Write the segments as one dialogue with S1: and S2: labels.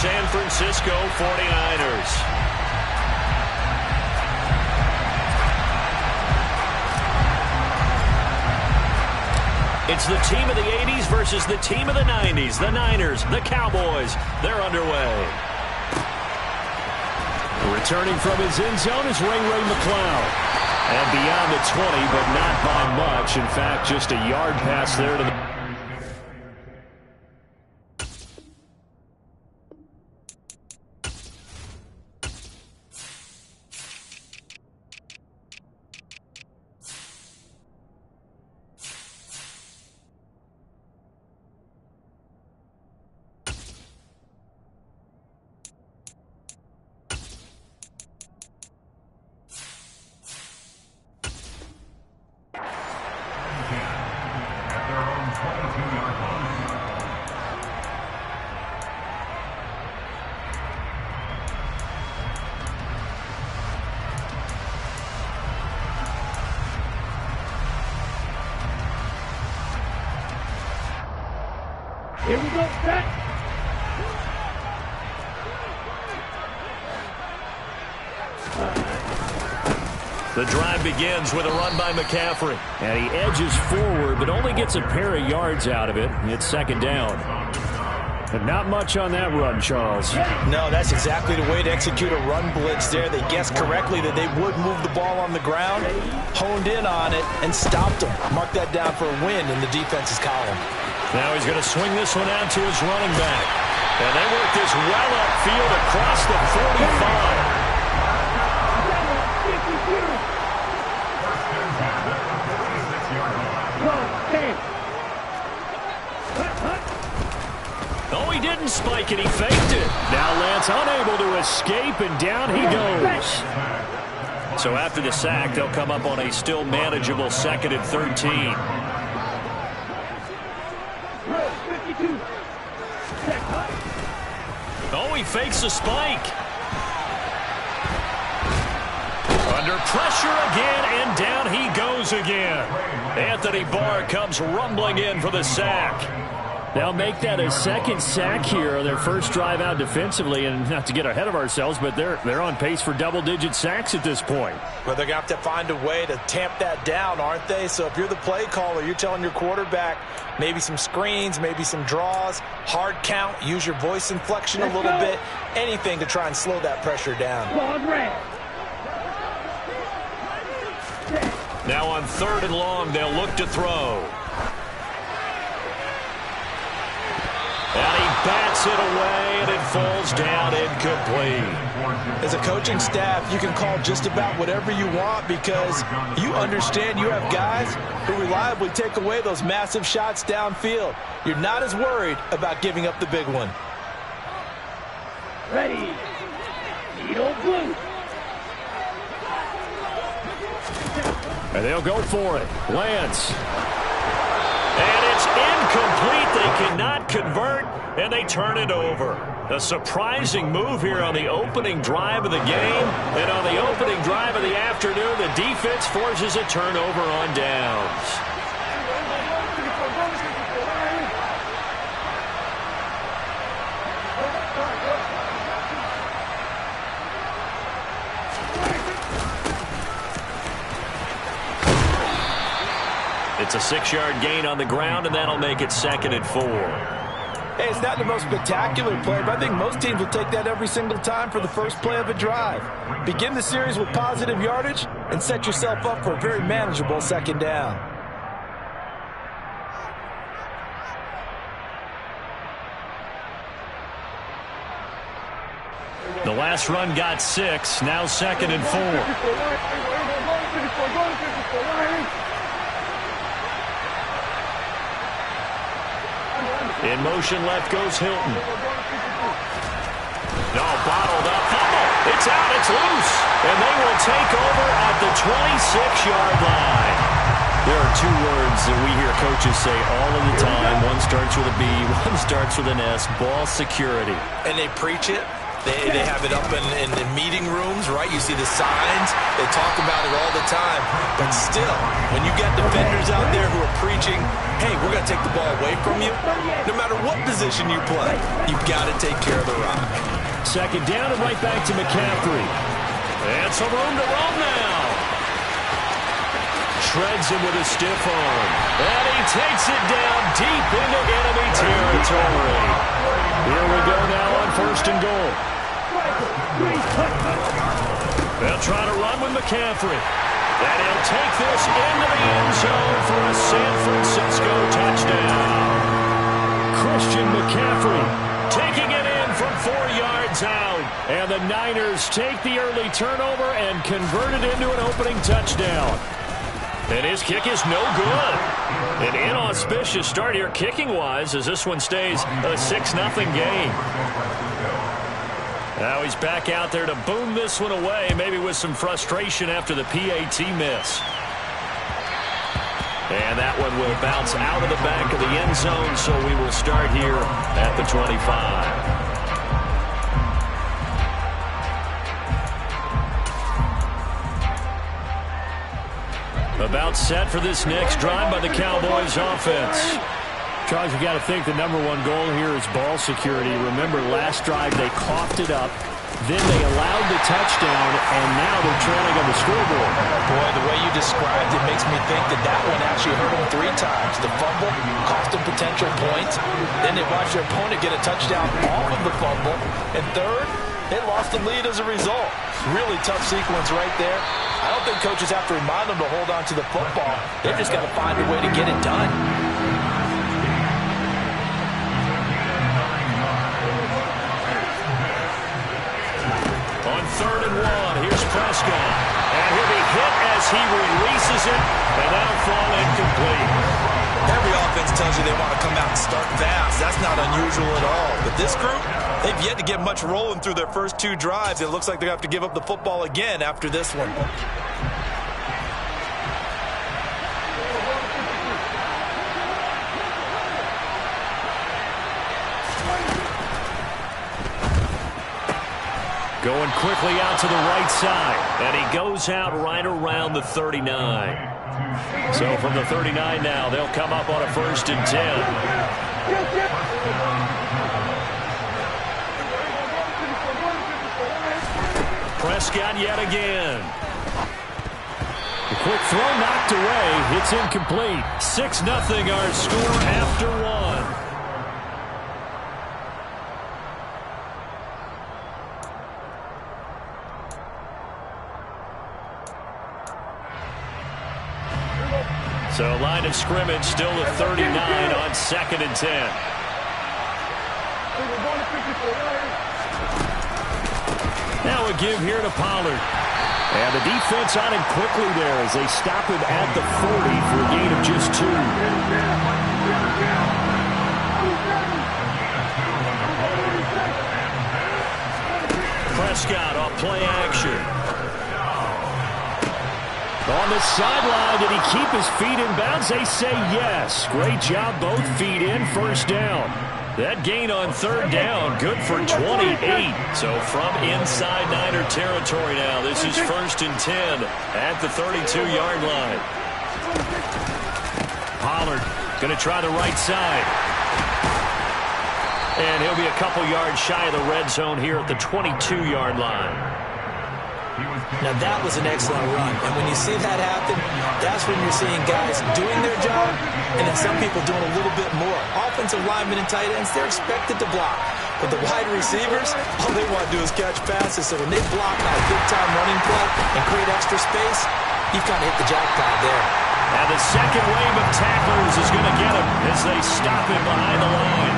S1: San Francisco 49ers. It's the team of the 80s versus the team of the 90s. The Niners, the Cowboys, they're underway. Returning from his end zone is Ray McCloud. And beyond the 20, but not by much. In fact, just a yard pass there to the...
S2: Here we go, set.
S1: The drive begins with a run by McCaffrey. And he edges forward, but only gets a pair of yards out of it. It's second down. But not much on that run, Charles.
S3: No, that's exactly the way to execute a run blitz there. They guessed correctly that they would move the ball on the ground, honed in on it, and stopped them. Mark that down for a win in the defense's column.
S1: Now he's going to swing this one out to his running back. And they work this well upfield across the 45. Oh, he didn't spike it. He faked it. Now Lance unable to escape, and down he goes. So after the sack, they'll come up on a still manageable 2nd and 13. Oh, he fakes a spike. Under pressure again, and down he goes again. Anthony Barr comes rumbling in for the sack. They'll make that a second sack here on their first drive out defensively, and not to get ahead of ourselves, but they're on pace for double-digit sacks at this point.
S3: Well, they're going to have to find a way to tamp that down, aren't they? So if you're the play caller, you're telling your quarterback maybe some screens, maybe some draws, hard count, use your voice inflection a little bit, anything to try and slow that pressure down.
S1: Now on 3rd and long, they'll look to throw. And he bats it away, and it falls down incomplete.
S3: As a coaching staff, you can call just about whatever you want because you understand you have guys who reliably take away those massive shots downfield. You're not as worried about giving up the big one.
S2: Ready. Needle blue.
S1: And they'll go for it. Lance. And it's incomplete. They cannot convert, and they turn it over. A surprising move here on the opening drive of the game. And on the opening drive of the afternoon, the defense forces a turnover on downs. It's a 6-yard gain on the ground, and that'll make it 2nd and 4.
S3: Hey, it's not the most spectacular play, but I think most teams will take that every single time for the first play of a drive. Begin the series with positive yardage and set yourself up for a very manageable 2nd down.
S1: The last run got 6, now 2nd and 4. In motion left goes Hilton. No, bottled up. Fumble. It's out. It's loose. And they will take over at the 26-yard line. There are 2 words that we hear coaches say all of the time. One starts with a B, one starts with an S. Ball security.
S3: And they preach it. They have it up in the meeting rooms, right? You see the signs. They talk about it all the time. But still, when you get defenders out there who are preaching, hey, we're going to take the ball away from you, no matter what position you play, you've got to take care of the rock.
S1: second down and right back to McCaffrey. And some room to roam now. Shreds him with a stiff arm. And he takes it down deep into enemy territory. Here we go now on 1st and goal. They'll try to run with McCaffrey. And he'll take this into the end zone for a San Francisco touchdown. Christian McCaffrey taking it in from 4 yards out. And the Niners take the early turnover and convert it into an opening touchdown. And his kick is no good. An inauspicious start here kicking-wise as this one stays a 6-0 game. Now he's back out there to boom this one away, maybe with some frustration after the PAT miss. And that one will bounce out of the back of the end zone, so we will start here at the 25. About set for this next drive by the Cowboys offense. Charles, you got to think the #1 goal here is ball security. Remember, last drive they coughed it up, then they allowed the touchdown, and now they're trailing on the scoreboard.
S3: Boy, the way you described it makes me think that one actually hurt them 3 times. The fumble cost them potential points. Then they watched their opponent get a touchdown off of the fumble. And third, they lost the lead as a result. Really tough sequence right there. I don't think coaches have to remind them to hold on to the football. They've just got to find a way to get it done.
S1: On 3rd and 1, here's Prescott. And he'll be hit as he releases it, and that'll fall incomplete.
S3: Every offense tells you they want to come out and start fast. That's not unusual at all. But this group, they've yet to get much rolling through their first 2 drives. It looks like they have to give up the football again after this one.
S1: Going quickly out to the right side, and he goes out right around the 39. So from the 39 now, they'll come up on a 1st and 10. Prescott yet again. The quick throw knocked away. It's incomplete. 6-0 our score after 1. So line of scrimmage still at 39 on 2nd and 10. Now a give here to Pollard. And the defense on him quickly there as they stop him at the 40 for a gain of just 2. Prescott off play action. On the sideline, did he keep his feet in bounds? They say yes. Great job, both feet in, 1st down. That gain on 3rd down, good for 28. So from inside Niner territory now, this is 1st and 10 at the 32-yard line. Pollard going to try the right side. And he'll be a couple yards shy of the red zone here at the 22-yard line.
S3: Now that was an excellent run, and when you see that happen, that's when you're seeing guys doing their job and then some people doing a little bit more. Offensive linemen and tight ends, they're expected to block. But the wide receivers, all they want to do is catch passes, so when they block on a big-time running play and create extra space, you've kind of hit the jackpot there.
S1: And the second wave of tacklers is going to get him as they stop him behind the line.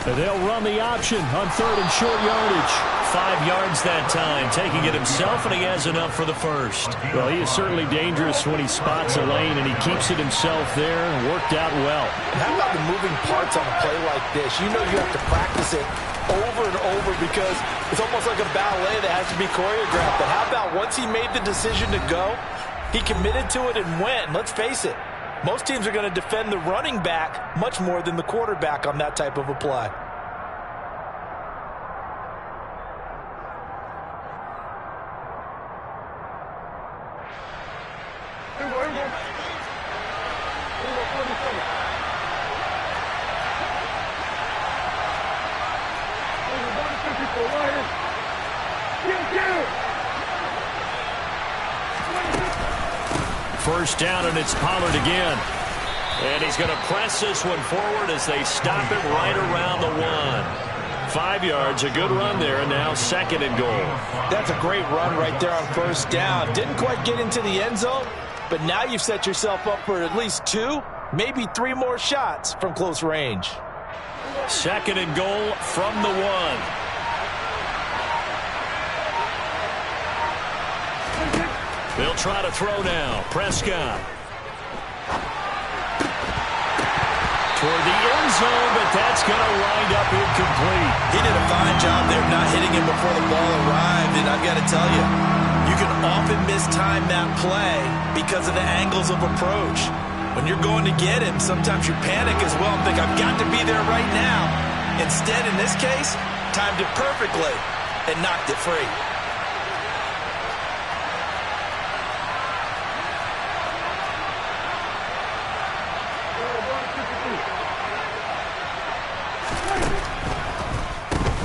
S1: They'll run the option on 3rd and short yardage. 5 yards that time, taking it himself, and he has enough for the 1st. Well, he is certainly dangerous when he spots a lane, and he keeps it himself there and worked out well.
S3: And how about the moving parts on a play like this? You know you have to practice it over and over because it's almost like a ballet that has to be choreographed. But how about once he made the decision to go, he committed to it and went. And let's face it, most teams are going to defend the running back much more than the quarterback on that type of a play.
S1: first down, and it's Pollard again. And he's going to press this one forward as they stop it right around the 1. 5 yards, a good run there, and now 2nd and goal.
S3: That's a great run right there on first down. Didn't quite get into the end zone, but now you've set yourself up for at least 2, maybe 3 more shots from close range.
S1: 2nd and goal from the 1. They'll try to throw now. Prescott. Toward the end zone, but that's going to wind up incomplete.
S3: He did a fine job there not hitting him before the ball arrived, and I've got to tell you, you can often mistime that play because of the angles of approach. When you're going to get him, sometimes you panic as well and think, I've got to be there right now. Instead, in this case, timed it perfectly and knocked it free.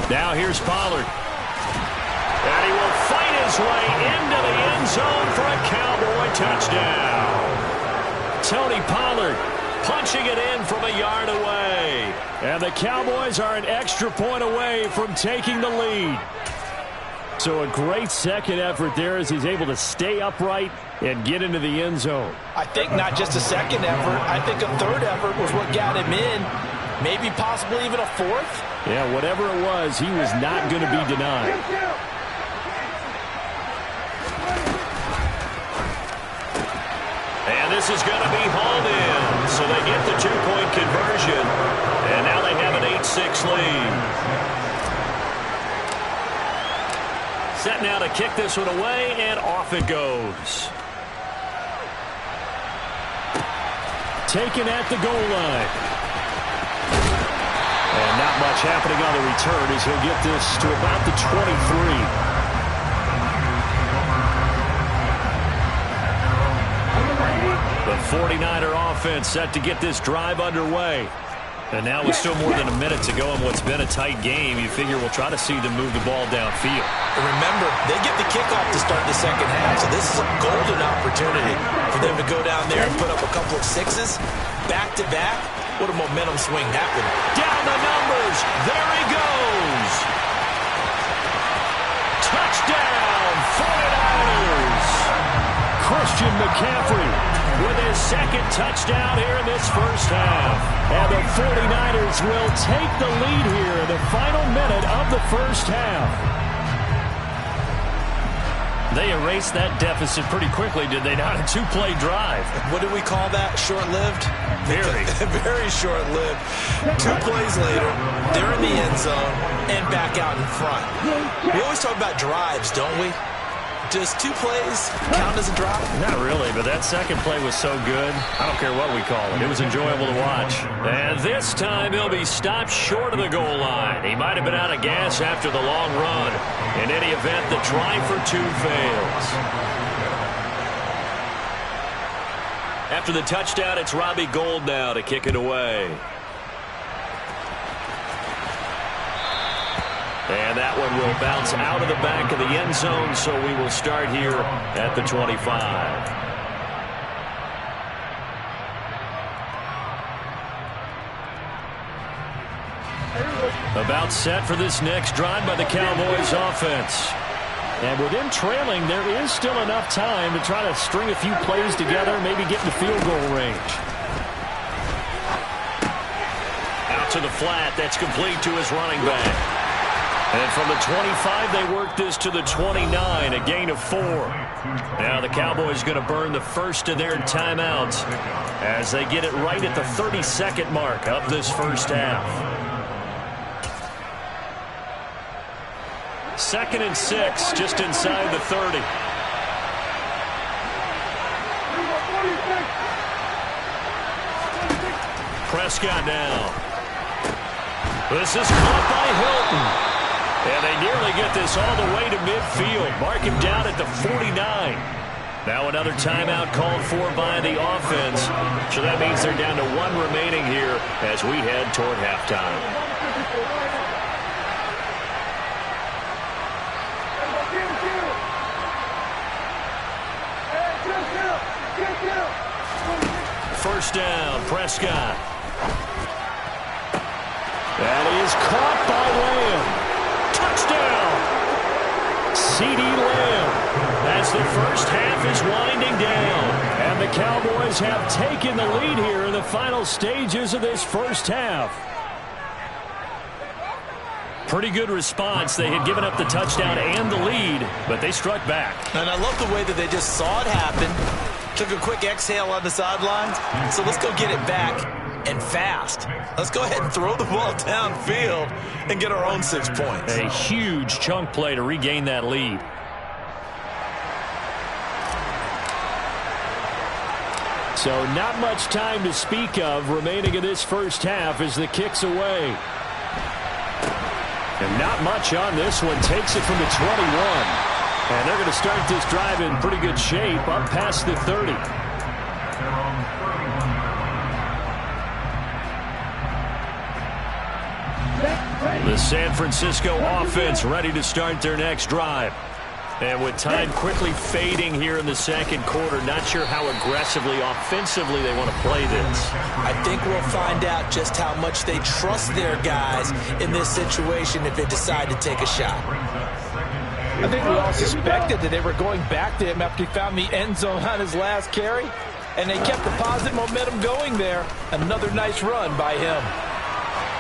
S1: Now here's Pollard. And he will fight his way into the end zone for a Cowboy touchdown. Tony Pollard punching it in from a yard away. And the Cowboys are an extra point away from taking the lead. So a great second effort there as he's able to stay upright and get into the end zone.
S3: I think not just a second effort. I think a third effort was what got him in. Maybe possibly even a fourth.
S1: Yeah, whatever it was, he was not going to be denied. And this is going to be hauled in. So they get the 2-point conversion. And now they have an 8-6 lead. Set now to kick this one away, and off it goes. Taken at the goal line. And not much happening on the return as he'll get this to about the 23. The 49er offense set to get this drive underway. And now with still more than a minute to go in what's been a tight game, you figure we'll try to see them move the ball downfield.
S3: And remember, they get the kickoff to start the second half, so this is a golden opportunity for them to go down there and put up a couple of sixes back-to-back. What a momentum swing happened.
S1: Down the numbers. There he goes. Touchdown, 49ers. Christian McCaffrey with his second touchdown here in this first half. And the 49ers will take the lead here in the final minute of the first half. They erased that deficit pretty quickly, did they not? A 2-play drive.
S3: What do we call that? Short-lived?
S1: Very.
S3: Very short-lived. 2 plays later, they're in the end zone and back out in front. We always talk about drives, don't we? Does 2 plays count as a drive?
S1: Not really, but that second play was so good. I don't care what we call it. It was enjoyable to watch. And this time he'll be stopped short of the goal line. He might have been out of gas after the long run. In any event, the try for 2 fails. After the touchdown, it's Robbie Gould now to kick it away. And that one will bounce out of the back of the end zone, so we will start here at the 25. About set for this next drive by the Cowboys offense. And with them trailing, there is still enough time to try to string a few plays together, maybe get in the field goal range. Out to the flat, that's complete to his running back. And from the 25, they work this to the 29, a gain of 4. Now the Cowboys going to burn the first of their timeouts as they get it right at the 30-second mark of this first half. 2nd and 6, just inside the 30. Prescott now. This is caught by Hilton. And they nearly get this all the way to midfield. Mark him down at the 49. Now another timeout called for by the offense. So that means they're down to 1 remaining here as we head toward halftime. first down. Prescott. That is caught by Lamb. Touchdown! CeeDee Lamb as the first half is winding down. And the Cowboys have taken the lead here in the final stages of this first half. Pretty good response. They had given up the touchdown and the lead, but they struck back.
S3: And I love the way that they just saw it happen. Took a quick exhale on the sidelines. So let's go get it back and fast. Let's go ahead and throw the ball downfield and get our own 6 points.
S1: A huge chunk play to regain that lead. So not much time to speak of remaining in this first half as the kick's away. And not much on this one. Takes it from the 21. And they're going to start this drive in pretty good shape up past the 30. The San Francisco offense ready to start their next drive. And with time quickly fading here in the second quarter, not sure how aggressively, offensively they want to play this.
S3: I think we'll find out just how much they trust their guys in this situation if they decide to take a shot.
S4: I think we all suspected that they were going back to him after he found the end zone on his last carry, and they kept the positive momentum going there. Another nice run by him.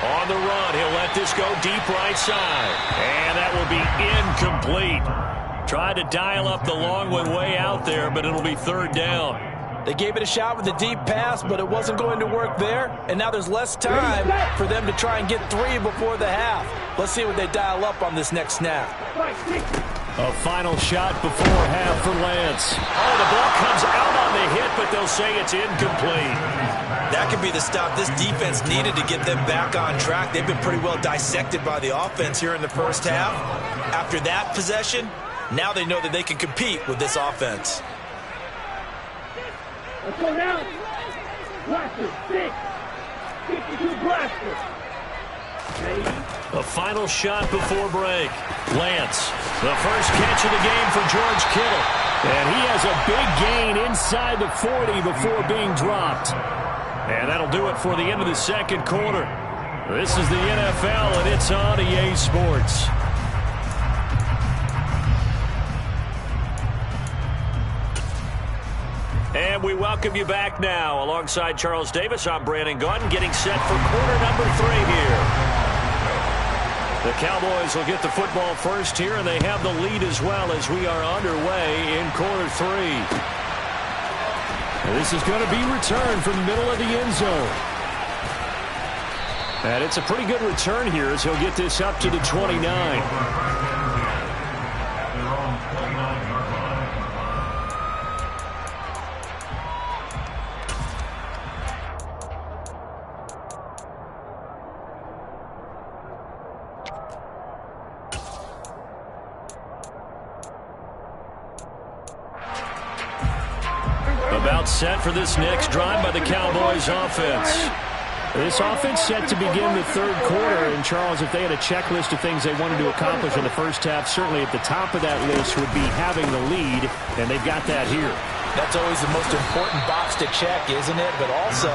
S1: On the run, he'll let this go deep right side. And that will be incomplete. Tried to dial up the long one way out there, but it'll be third down.
S4: They gave it a shot with a deep pass, but it wasn't going to work there. And now there's less time for them to try and get 3 before the half. Let's see what they dial up on this next snap.
S1: A final shot before half for Lance. Oh, the ball comes out on the hit, but they'll say it's incomplete.
S3: That could be the stop this defense needed to get them back on track. They've been pretty well dissected by the offense here in the first half. After that possession, now they know that they can compete with this offense.
S2: Let's go now. Blaster, 6. 52 blaster.
S1: A final shot before break. Lance, the first catch of the game for George Kittle. And he has a big gain inside the 40 before being dropped. And that'll do it for the end of the second quarter. This is the NFL, and it's on EA Sports. And we welcome you back now. Alongside Charles Davis, I'm Brandon Gaudin, getting set for quarter number 3 here. The Cowboys will get the football first here, and they have the lead as well as we are underway in quarter 3. This is going to be returned from the middle of the end zone. And it's a pretty good return here as he'll get this up to the 29. About set for this next drive by the Cowboys offense. This offense set to begin the third quarter. And, Charles, if they had a checklist of things they wanted to accomplish in the first half, certainly at the top of that list would be having the lead, and they've got that here.
S4: That's always the most important box to check, isn't it? But also,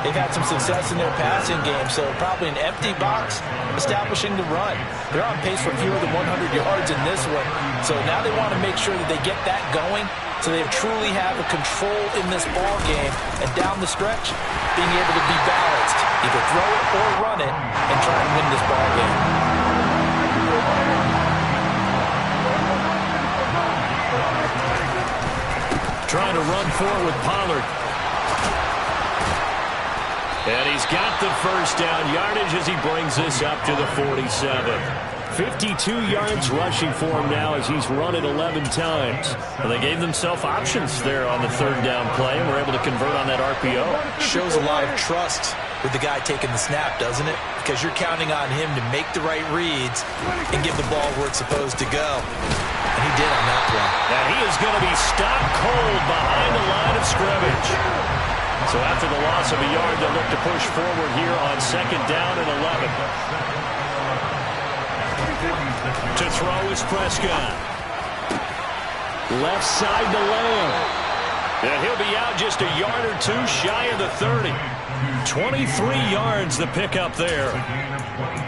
S4: they've had some success in their passing game, so probably an empty box establishing the run. They're on pace for fewer than 100 yards in this one, so now they want to make sure that they get that going so they truly have a control in this ball game, and down the stretch, being able to be balanced, either throw it or run it, and try and win this ball game.
S1: Trying to run forward with Pollard. And he's got the first down yardage as he brings this up to the 47. 52 yards rushing for him now as he's run it 11 times. Well, they gave themselves options there on the third down play and were able to convert on that RPO.
S3: Shows a lot of trust with the guy taking the snap, doesn't it? Because you're counting on him to make the right reads and give the ball where it's supposed to go. And he did on that play.
S1: Now he is going to be stopped cold behind the line of scrimmage. So after the loss of a yard, they'll look to push forward here on second down and 11. To throw is Prescott. Left side to Lamb. And he'll be out just a yard or two shy of the 30. 23 yards the pickup there.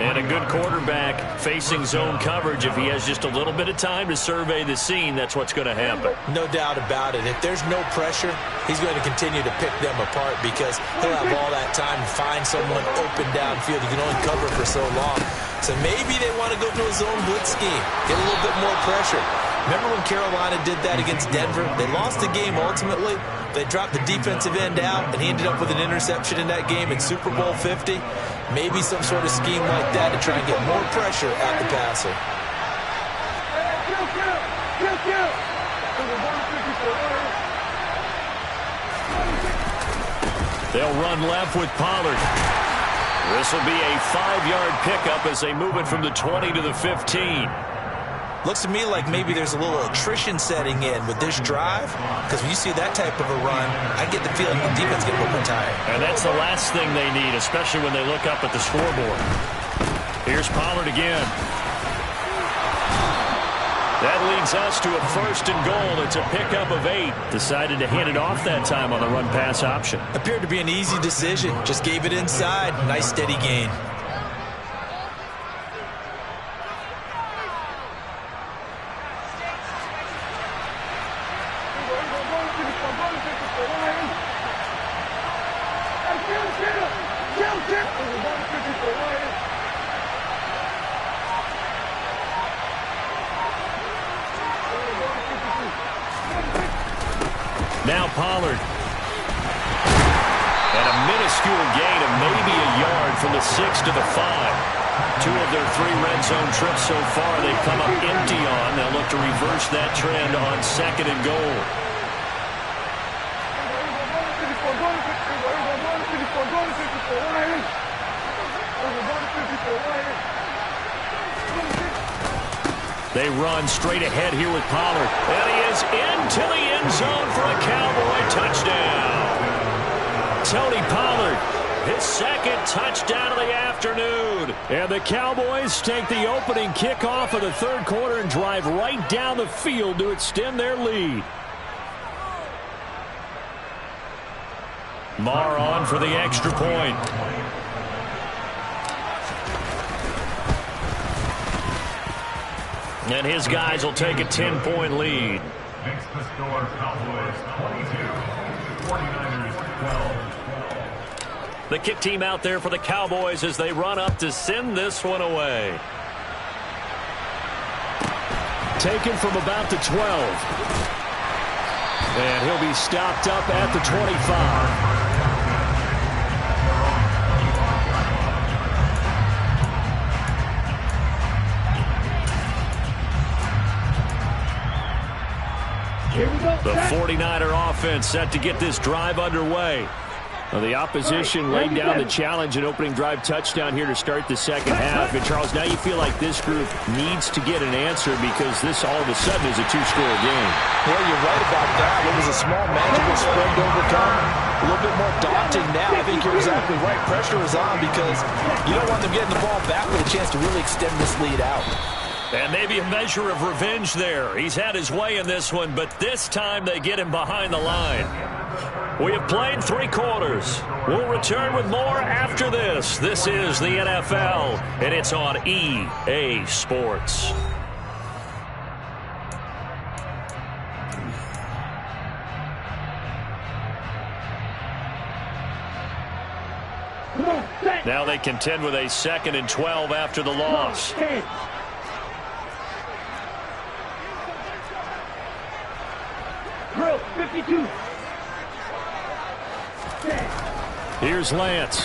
S1: And a good quarterback facing zone coverage. If he has just a little bit of time to survey the scene, that's what's going to happen.
S3: No doubt about it. If there's no pressure, he's going to continue to pick them apart because he'll have all that time to find someone open downfield. You can only cover for so long. So maybe they want to go to a zone blitz scheme, get a little bit more pressure. Remember when Carolina did that against Denver? They lost the game ultimately. They dropped the defensive end out, and he ended up with an interception in that game in Super Bowl 50. Maybe some sort of scheme like that to try and get more pressure at the passer.
S1: They'll run left with Pollard. This will be a 5-yard pickup as they move it from the 20 to the 15.
S3: Looks to me like maybe there's a little attrition setting in with this drive, because when you see that type of a run, I get the feeling the defense get a little bit tired.
S1: And that's the last thing they need, especially when they look up at the scoreboard. Here's Pollard again. That leads us to a 1st and goal. It's a pickup of 8. Decided to hand it off that time on the run-pass option.
S3: Appeared to be an easy decision. Just gave it inside. Nice steady gain.
S1: Now Pollard. And a minuscule gain of maybe a yard from the 6 to the 5. 2 of their 3 red zone trips so far they've come up empty on. They'll look to reverse that trend on 2nd and goal. They run straight ahead here with Pollard. And he is into the end zone for a Cowboy touchdown. Tony Pollard, his 2nd touchdown of the afternoon. And the Cowboys take the opening kickoff of the 3rd quarter and drive right down the field to extend their lead. Marr on for the extra point. And his guys will take a 10-point lead.
S5: Mista-Pistol Cowboys 22, 49ers 12.
S1: The kick team out there for the Cowboys as they run up to send this one away. Taken from about the 12. And he'll be stopped up at the 25. The 49er offense set to get this drive underway. Well, the opposition laid down the challenge and opening drive touchdown here to start the 2nd half. And, Charles, now you feel like this group needs to get an answer because this all of a sudden is a 2-score game.
S3: Well, you're right about that. It was a small, manageable spread to overcome. A little bit more daunting now. I think you're exactly right. Pressure is on because you don't want them getting the ball back with a chance to really extend this lead out.
S1: And maybe a measure of revenge there. He's had his way in this one, but this time they get him behind the line. We have played 3 quarters. We'll return with more after this. This is the NFL, and it's on EA Sports. Now they contend with a 2nd and 12 after the loss.
S2: Drill 52.
S1: Here's Lance.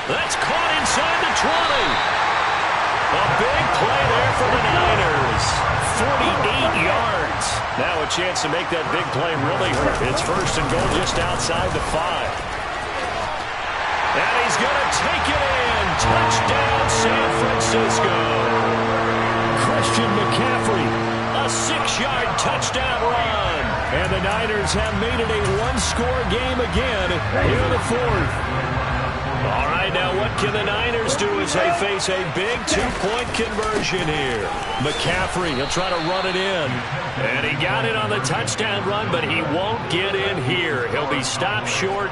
S1: That's caught inside the 20. A big play there for the Niners. 48 yards. Now a chance to make that big play really hurt. It's 1st and goal just outside the 5. And he's going to take it in. Touchdown, San Francisco. Christian McCaffrey, a 6-yard touchdown run. And the Niners have made it a 1-score game again in the 4th. All right, now what can the Niners do as they face a big two-point conversion here? McCaffrey, he'll try to run it in. And he got it on the touchdown run, but he won't get in here. He'll be stopped short,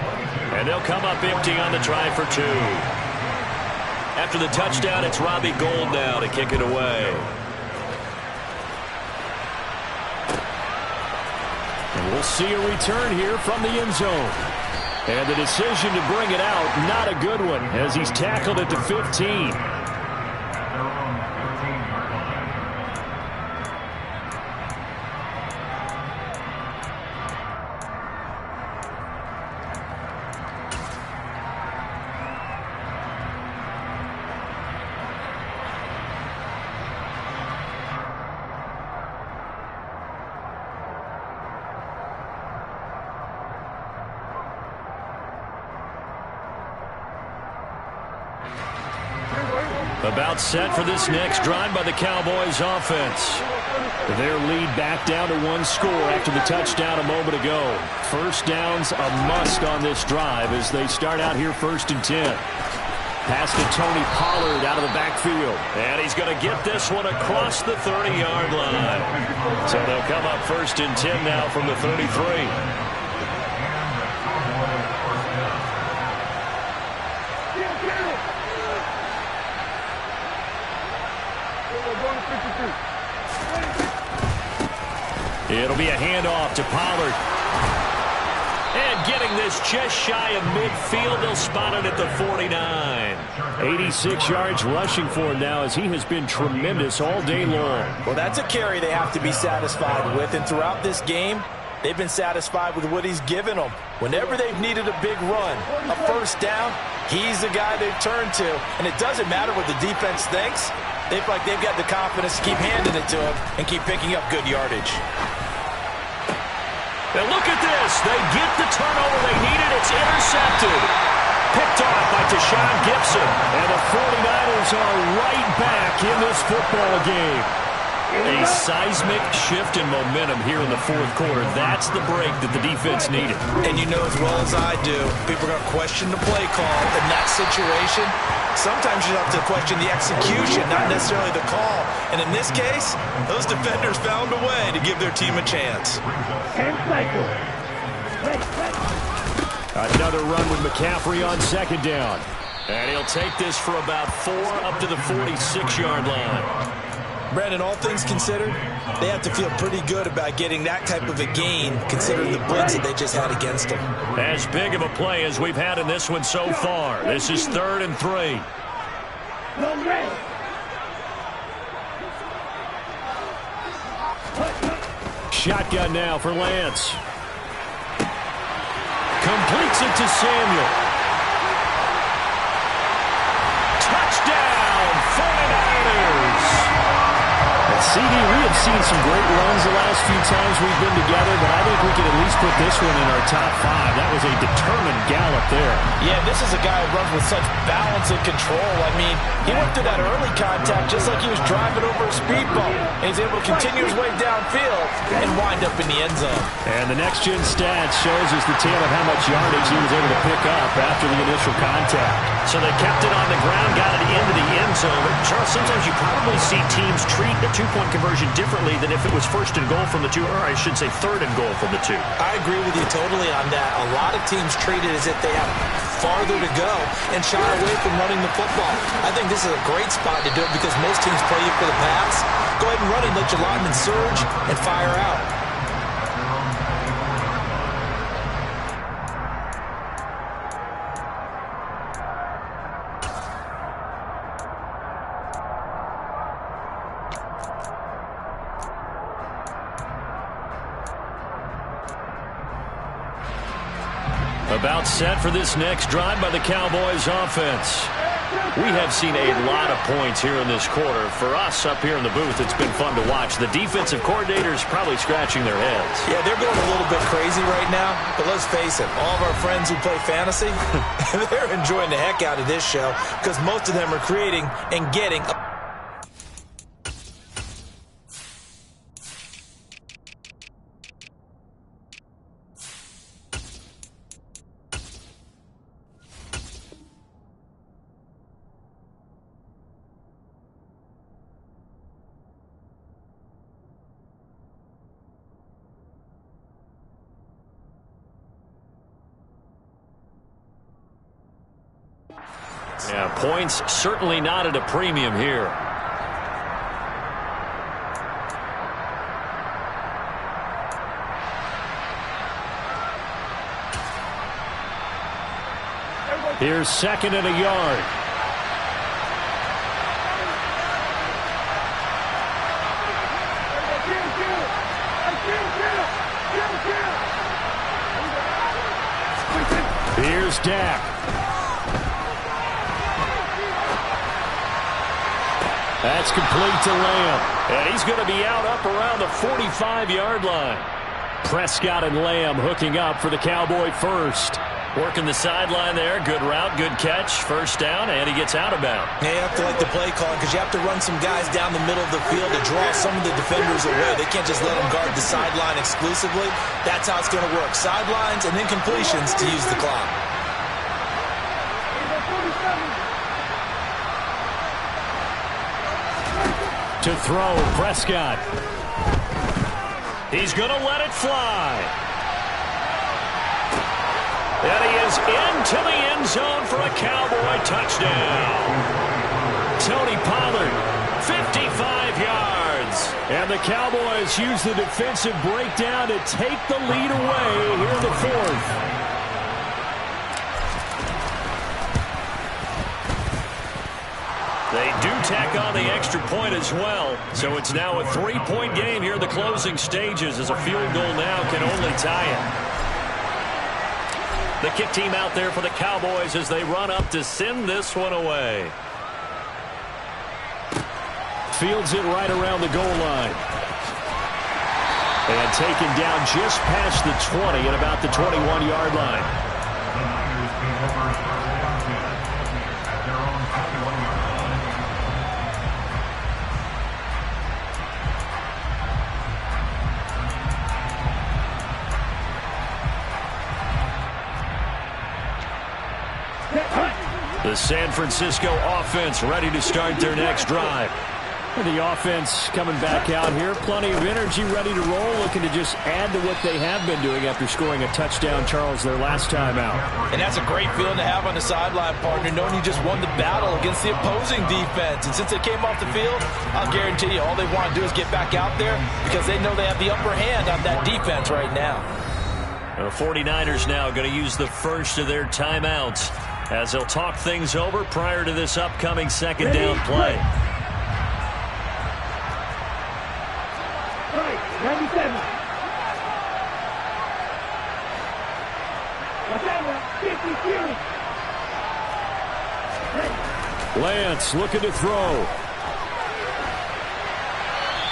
S1: and they'll come up empty on the try for 2. After the touchdown, it's Robbie Gould now to kick it away. And we'll see a return here from the end zone. And the decision to bring it out, not a good one, as he's tackled it to 15. About set for this next drive by the Cowboys offense. Their lead back down to 1 score after the touchdown a moment ago. First down's a must on this drive as they start out here 1st and 10. Pass to Tony Pollard out of the backfield. And he's going to get this one across the 30-yard line. So they'll come up 1st and 10 now from the 33. It'll be a handoff to Pollard. And getting this just shy of midfield, they'll spot it at the 49. 86 yards rushing for him now as he has been tremendous all day long.
S3: Well, that's a carry they have to be satisfied with. And throughout this game, they've been satisfied with what he's given them. Whenever they've needed a big run, a first down, he's the guy they've turned to. And it doesn't matter what the defense thinks. They feel like they've got the confidence to keep handing it to him and keep picking up good yardage.
S1: And look at this. They get the turnover they needed. It's intercepted. Picked off by Deshaun Gibson. And the 49ers are right back in this football game. A seismic shift in momentum here in the 4th quarter. That's the break that the defense needed.
S3: And you know as well as I do, people are going to question the play call in that situation. Sometimes you have to question the execution, not necessarily the call. And in this case, those defenders found a way to give their team a chance.
S1: Another run with McCaffrey on 2nd down. And he'll take this for about 4 up to the 46-yard line.
S3: Brandon, all things considered, they have to feel pretty good about getting that type of a gain, considering the blitz that they just had against them.
S1: As big of a play as we've had in this one so far. This is 3rd and 3. Shotgun now for Lance. Completes it to Samuel. Touchdown, 49ers. CD, we have seen some great runs the last few times we've been together, but I think we can at least put this one in our top 5. That was a determined gallop there.
S3: Yeah, this is a guy who runs with such balance and control. I mean, he went through that early contact just like he was driving over a speed bump. And he's able to continue his way downfield and wind up in the end zone. And the next-gen stats shows us the tale of how much yardage he was able to pick up after the initial contact.
S1: So they kept it on the ground, got it into the end zone. Charles, sometimes you probably see teams treat a two-point conversion differently than if it was 1st and goal from the 2, or I should say 3rd and goal from the 2.
S3: I agree with you totally on that. A lot of teams treat it as if they have farther to go and shy away from running the football. I think this is a great spot to do it because most teams play you for the pass. Go ahead and run it, let your linemen surge, and fire out.
S1: About set for this next drive by the Cowboys offense. We have seen a lot of points here in this quarter. For us up here in the booth, it's been fun to watch. The defensive coordinators probably scratching their heads.
S3: Yeah, they're going a little bit crazy right now. But let's face it, all of our friends who play fantasy, they're enjoying the heck out of this show because most of them are creating and getting a
S1: Yeah, points certainly not at a premium here. Here's second and a yard. Here's Dak. That's complete to Lamb. And he's going to be out up around the 45-yard line. Prescott and Lamb hooking up for the Cowboy first. Working the sideline there. Good route, good catch. First down, and he gets out of bounds.
S3: Yeah, you have to like the play call because you have to run some guys down the middle of the field to draw some of the defenders away. They can't just let them guard the sideline exclusively. That's how it's going to work. Sidelines and then completions to use the clock.
S1: To throw, Prescott. He's going to let it fly. And he is into the end zone for a Cowboy touchdown. Tony Pollard, 55 yards. And the Cowboys use the defensive breakdown to take the lead away here in the fourth. They do tack on the extra point as well. So it's now a 3-point game here in the closing stages as a field goal now can only tie it. The kick team out there for the Cowboys as they run up to send this one away. Fields it right around the goal line. And taken down just past the 20 at about the 21-yard line.
S5: The Niners take over first down at their own 21-yard line.
S1: The San Francisco offense ready to start their next drive. The offense coming back out here. Plenty of energy, ready to roll, looking to just add to what they have been doing after scoring a touchdown, Charles, their last time out.
S4: And that's a great feeling to have on the sideline, partner, knowing you just won the battle against the opposing defense. And since they came off the field, I'll guarantee you all they want to do is get back out there because they know they have the upper hand on that defense right now.
S1: The 49ers now going to use the first of their timeouts as they'll talk things over prior to this upcoming second down play.
S2: 97.
S1: Lance looking to throw.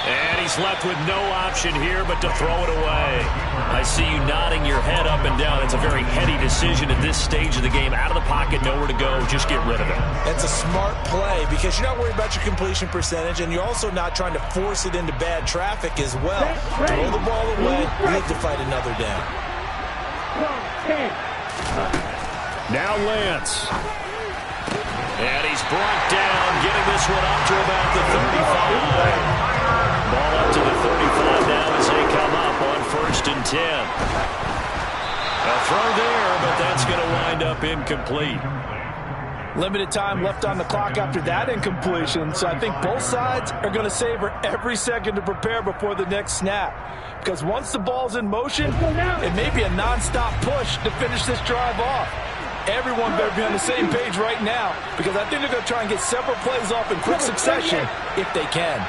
S1: And he's left with no option here but to throw it away. I see you nodding your head up and down. It's a very heady decision at this stage of the game. Out of the pocket, nowhere to go. Just get rid of it.
S3: That's a smart play because you're not worried about your completion percentage, and you're also not trying to force it into bad traffic as well. Throw the ball away, live to fight another down.
S1: Now Lance. And he's brought down, getting this one up to about the 35. Ball up to the 35 now as they come up on 1st and 10. A throw there, but that's going to wind up incomplete.
S4: Limited time left on the clock after that incompletion, so I think both sides are going to savor every second to prepare before the next snap. Because once the ball's in motion, it may be a nonstop push to finish this drive off. Everyone better be on the same page right now because I think they're going to try and get several plays off in quick succession if they can.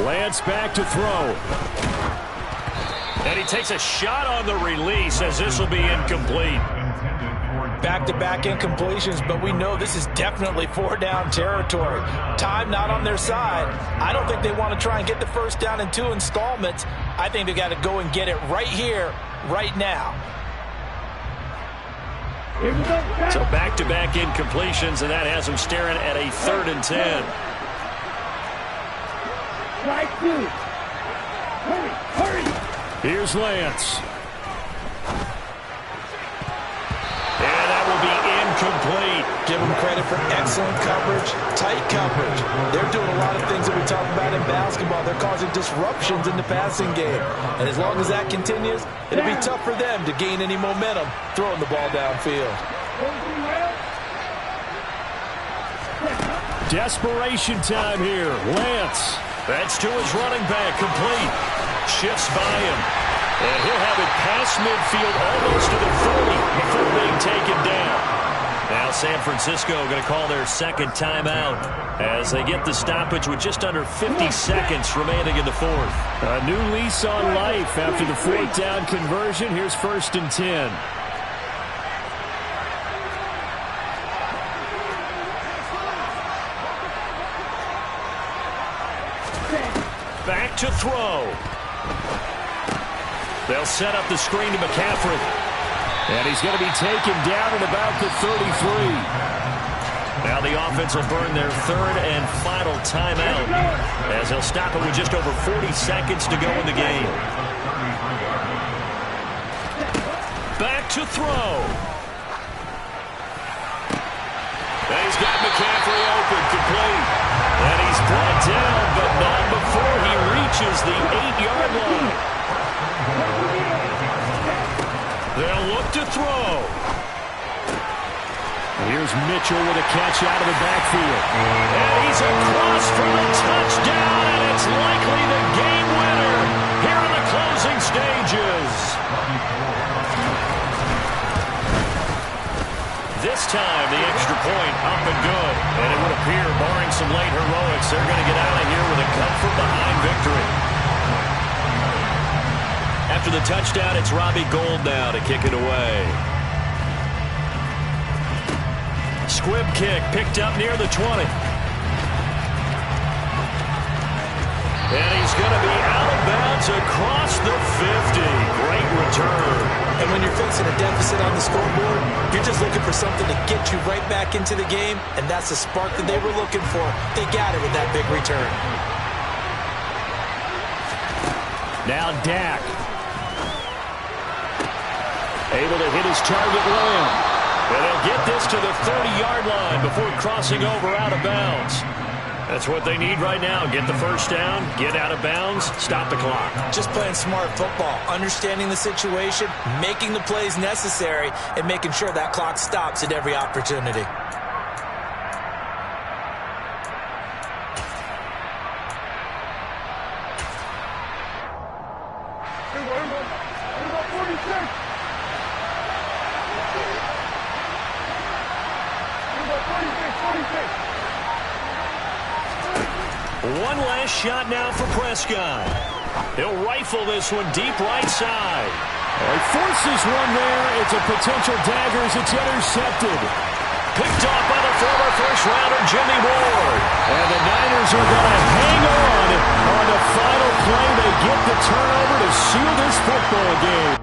S1: Lance back to throw. And he takes a shot on the release as this will be incomplete.
S4: Back-to-back incompletions, but we know this is definitely 4-down territory. Time not on their side. I don't think they want to try and get the first down in 2 installments. I think they got to go and get it right here, right now.
S1: So back-to-back incompletions, and that has them staring at a 3rd and 10.
S2: Strike 2. Hurry.
S1: Here's Lance. And that will be incomplete. right.
S3: Give them credit for excellent coverage, tight coverage. They're doing a lot of things that we talk about in basketball. They're causing disruptions in the passing game. And as long as that continues, it'll be tough for them to gain any momentum throwing the ball downfield.
S1: Desperation time here. Lance. That's to his running back. Complete. Shifts by him. And he'll have it past midfield almost to the 40 before being taken down. Now San Francisco going to call their second timeout as they get the stoppage with just under 50 seconds remaining in the fourth. A new lease on life after the fourth down conversion. Here's 1st and 10. Back to throw. They'll set up the screen to McCaffrey. And he's going to be taken down at about the 33. Now the offense will burn their third and final timeout as they'll stop it with just over 40 seconds to go in the game. Back to throw. And he's got McCaffrey open, complete. And he's brought down, but not before he reaches the 8-yard line. They'll look to throw. Here's Mitchell with a catch out of the backfield. And he's across for a touchdown, and it's likely the game winner here in the closing stages. This time, the extra point up and good. And it would appear, barring some late heroics, they're going to get out of here with a come-from-behind victory. After the touchdown, it's Robbie Gould now to kick it away. Squib kick picked up near the 20. And he's going to be out of bounds across the 50. Great return.
S3: And when you're facing a deficit on the scoreboard, you're just looking for something to get you right back into the game, and that's the spark that they were looking for. They got it with that big return.
S1: Now Dak. Able to hit his target Lamb. And they'll get this to the 30-yard line before crossing over out of bounds. That's what they need right now. Get the first down, get out of bounds, stop the clock.
S3: Just playing smart football, understanding the situation, making the plays necessary, and making sure that clock stops at every opportunity.
S1: One last shot now for Prescott. He'll rifle this one deep right side. He forces one there. It's a potential dagger as it's intercepted. Picked off by the former first-rounder Jimmy Ward. And the Niners are going to hang on the final play. They get the turnover to seal this football game.